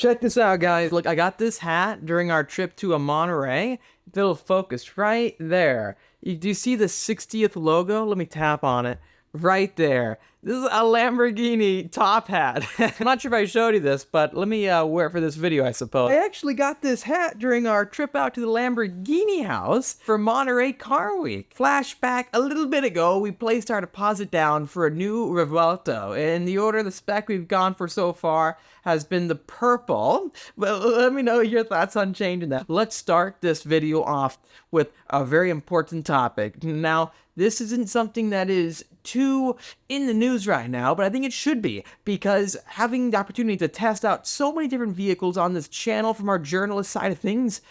Check this out, guys. Look, I got this hat during our trip to a Monterey. It'll focus right there. Do you see the 60th logo? Let me tap on it. Right there. This is a Lamborghini top hat. I'm not sure if I showed you this, but let me wear it for this video, I suppose. I actually got this hat during our trip out to the Lamborghini house for Monterey Car Week. Flashback, a little bit ago, we placed our deposit down for a new Revuelto. In the order, the spec we've gone for so far has been the purple. But let me know your thoughts on changing that. Let's start this video off with a very important topic. Now, this isn't something that is too in the news right now, but I think it should be, because having the opportunity to test out so many different vehicles on this channel from our journalist side of things,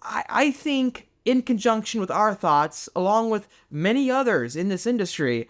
I think in conjunction with our thoughts, along with many others in this industry,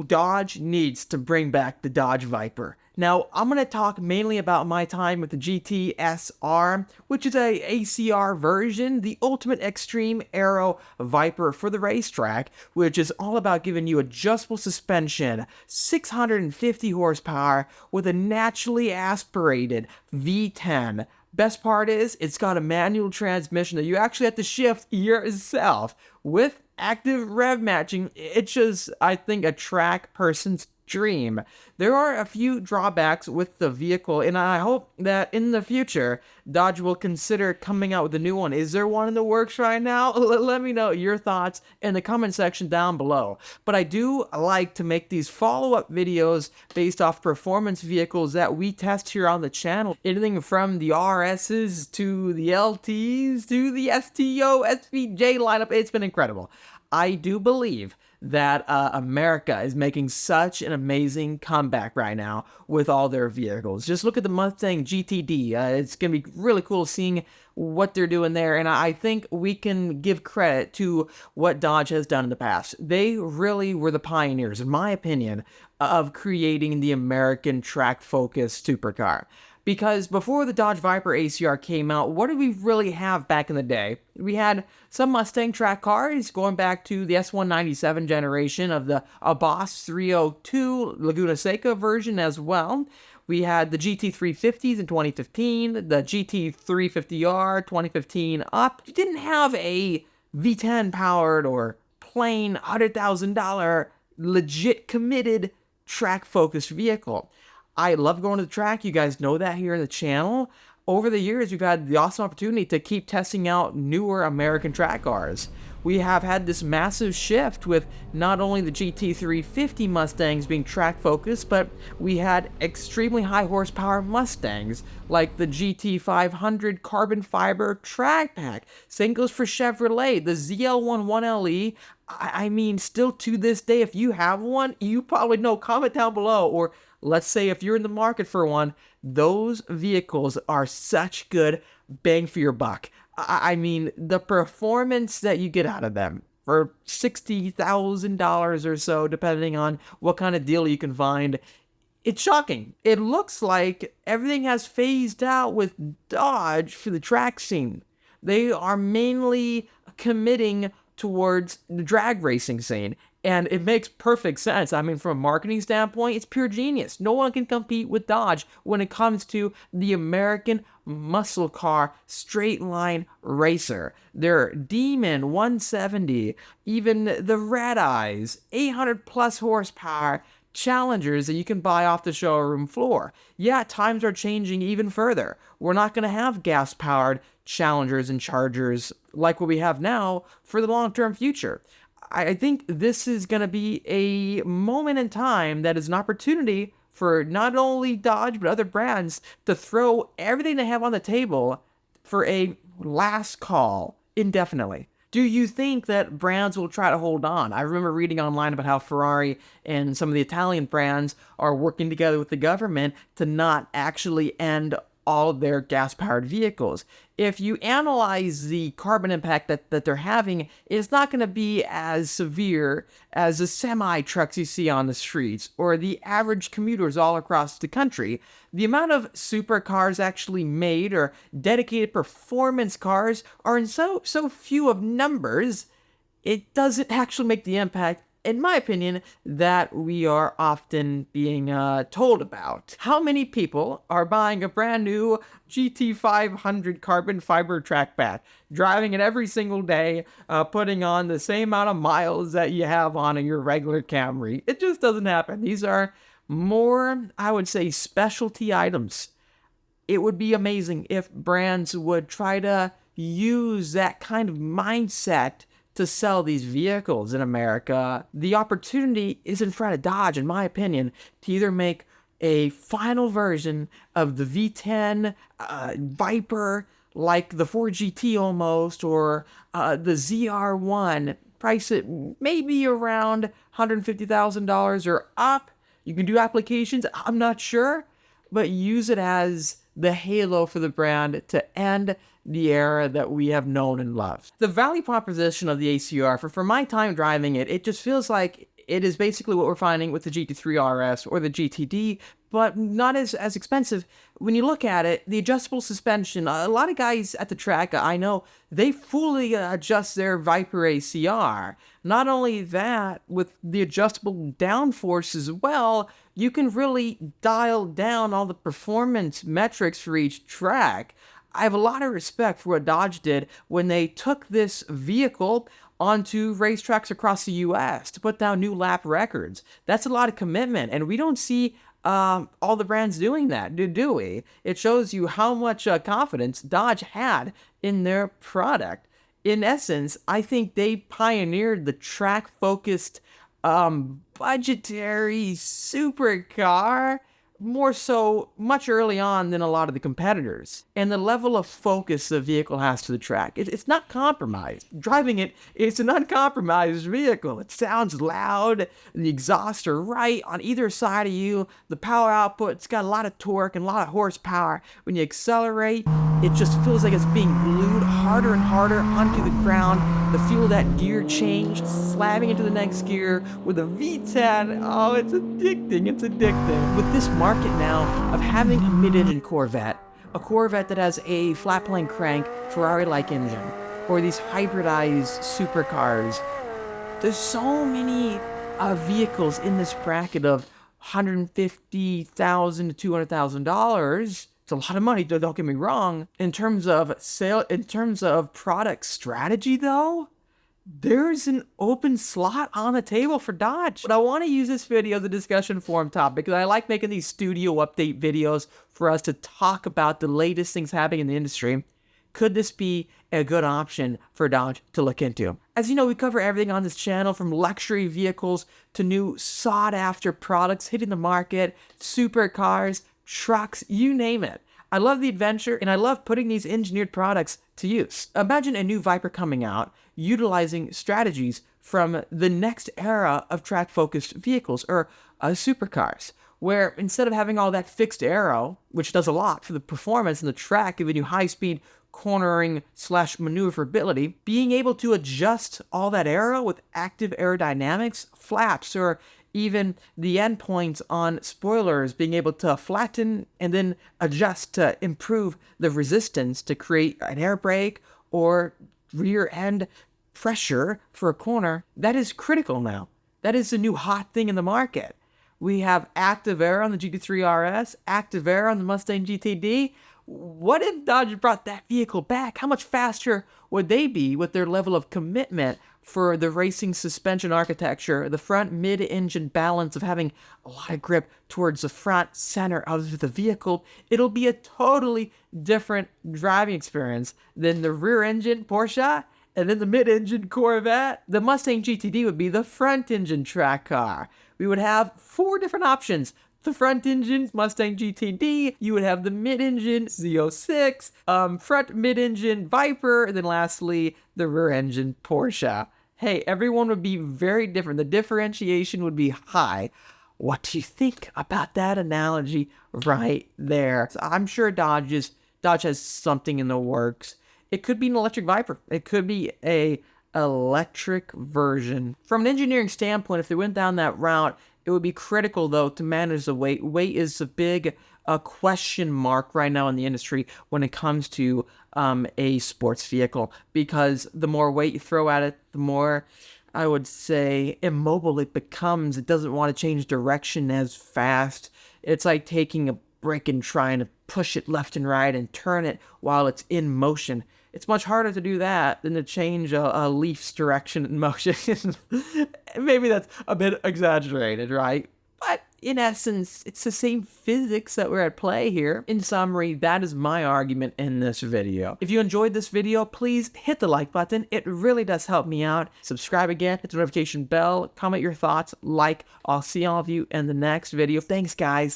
Dodge needs to bring back the Dodge Viper. Now, I'm going to talk mainly about my time with the GT-SR, which is a ACR version, the ultimate extreme aero Viper for the racetrack, which is all about giving you adjustable suspension, 650 horsepower with a naturally aspirated V10. Best part is, it's got a manual transmission that you actually have to shift yourself with active rev matching. It's just, I think, a track person's dream. There are a few drawbacks with the vehicle, and I hope that in the future, Dodge will consider coming out with a new one. Is there one in the works right now? Let me know your thoughts in the comment section down below. But I do like to make these follow-up videos based off performance vehicles that we test here on the channel. Anything from the RSs to the LTs to the STO, SVJ lineup. It's been incredible. I do believe that America is making such an amazing comeback right now with all their vehicles. Just look at the Mustang GTD. It's going to be really cool seeing what they're doing there, and I think we can give credit to what Dodge has done in the past. They really were the pioneers, in my opinion, of creating the American track-focused supercar. Because before the Dodge Viper ACR came out, what did we really have back in the day? We had some Mustang track cars going back to the S197 generation of the Boss 302 Laguna Seca version as well. We had the GT350s in 2015, the GT350R 2015 up. You didn't have a V10 powered or plain $100,000 legit committed track-focused vehicle. I love going to the track. You guys know that here on the channel. Over the years, we've had the awesome opportunity to keep testing out newer American track cars. We have had this massive shift with not only the GT350 Mustangs being track-focused, but we had extremely high horsepower Mustangs like the GT500 carbon fiber track pack. Same goes for Chevrolet, the ZL11LE. I mean, still to this day, if you have one, you probably know. Comment down below, or let's say if you're in the market for one, those vehicles are such good bang for your buck. I mean, the performance that you get out of them for $60,000 or so, depending on what kind of deal you can find, it's shocking. It looks like everything has phased out with Dodge for the track scene. They are mainly committing towards the drag racing scene. And it makes perfect sense. I mean, from a marketing standpoint, it's pure genius. No one can compete with Dodge when it comes to the American muscle car straight line racer. Their Demon 170, even the Red Eyes, 800 plus horsepower Challengers that you can buy off the showroom floor. Yeah, times are changing even further. We're not going to have gas-powered Challengers and Chargers like what we have now for the long-term future. I think this is going to be a moment in time that is an opportunity for not only Dodge but other brands to throw everything they have on the table for a last call indefinitely. Do you think that brands will try to hold on? I remember reading online about how Ferrari and some of the Italian brands are working together with the government to not actually end all of their gas-powered vehicles. If you analyze the carbon impact that they're having, it's not going to be as severe as the semi-trucks you see on the streets or the average commuters all across the country. The amount of supercars actually made or dedicated performance cars are in so few of numbers, it doesn't actually make the impact in my opinion, that we are often being told about. How many people are buying a brand new GT500 carbon fiber track pad, driving it every single day, putting on the same amount of miles that you have on your regular Camry? It just doesn't happen. These are more, I would say, specialty items. It would be amazing if brands would try to use that kind of mindset to sell these vehicles in America. The opportunity is in front of Dodge, in my opinion, to either make a final version of the V10 Viper, like the Ford GT almost, or the ZR1, price it maybe around $150,000 or up. You can do applications, I'm not sure, but use it as the halo for the brand to end the era that we have known and loved. The value proposition of the ACR, for my time driving it, it just feels like it is basically what we're finding with the GT3 RS or the GTD, but not as expensive. When you look at it, the adjustable suspension, a lot of guys at the track, I know, they fully adjust their VIPER ACR. Not only that, with the adjustable downforce as well, you can really dial down all the performance metrics for each track. I have a lot of respect for what Dodge did when they took this vehicle onto racetracks across the U.S. to put down new lap records. That's a lot of commitment, and we don't see all the brands doing that, do we? It shows you how much confidence Dodge had in their product. In essence, I think they pioneered the track-focused, budgetary supercar more so much early on than a lot of the competitors. And the level of focus the vehicle has to the track, it's not compromised. Driving it, it's an uncompromised vehicle. It sounds loud, the exhausts are right on either side of you, the power output, it's got a lot of torque and a lot of horsepower. When you accelerate, it just feels like it's being glued harder and harder onto the ground. The feel of that gear change, slamming into the next gear with a V10, oh, it's addicting, it's addicting. With this market now of having a mid-engine Corvette, a Corvette that has a flat-plane crank, Ferrari-like engine, or these hybridized supercars, there's so many vehicles in this bracket of $150,000 to $200,000. It's a lot of money, don't get me wrong. In terms of product strategy though, there's an open slot on the table for Dodge. But I want to use this video as a discussion forum topic because I like making these studio update videos for us to talk about the latest things happening in the industry. Could this be a good option for Dodge to look into? As you know, we cover everything on this channel, from luxury vehicles to new sought-after products hitting the market, supercars, trucks, you name it. I love the adventure, and I love putting these engineered products to use. Imagine a new Viper coming out, utilizing strategies from the next era of track-focused vehicles, or supercars, where instead of having all that fixed aero, which does a lot for the performance and the track, giving you high-speed cornering / maneuverability, being able to adjust all that aero with active aerodynamics, flaps, or even the endpoints on spoilers, being able to flatten and then adjust to improve the resistance to create an air brake or rear end pressure for a corner. That is critical now. That is the new hot thing in the market. We have active air on the GT3 RS, active air on the Mustang GTD. What if Dodge brought that vehicle back? How much faster would they be with their level of commitment for the racing suspension architecture, the front mid-engine balance of having a lot of grip towards the front center of the vehicle? It'll be a totally different driving experience than the rear-engine Porsche and then the mid-engine Corvette. The Mustang GTD would be the front-engine track car. We would have 4 different options. The front engine Mustang GTD, you would have the mid-engine Z06, front mid-engine Viper, and then lastly, the rear-engine Porsche. Hey, everyone would be very different. The differentiation would be high. What do you think about that analogy right there? So I'm sure Dodge has something in the works. It could be an electric Viper. It could be a electric version. From an engineering standpoint, if they went down that route, it would be critical, though, to manage the weight. Weight is a big question mark right now in the industry when it comes to a sports vehicle, because the more weight you throw at it, the more I would say, immobile it becomes. It doesn't want to change direction as fast. It's like taking a brick and trying to push it left and right and turn it while it's in motion. It's much harder to do that than to change a leaf's direction and motion. Maybe that's a bit exaggerated, right? But in essence, it's the same physics that were at play here. In summary, that is my argument in this video. If you enjoyed this video, please hit the like button. It really does help me out. Subscribe again, hit the notification bell, comment your thoughts, like. I'll see all of you in the next video. Thanks, guys.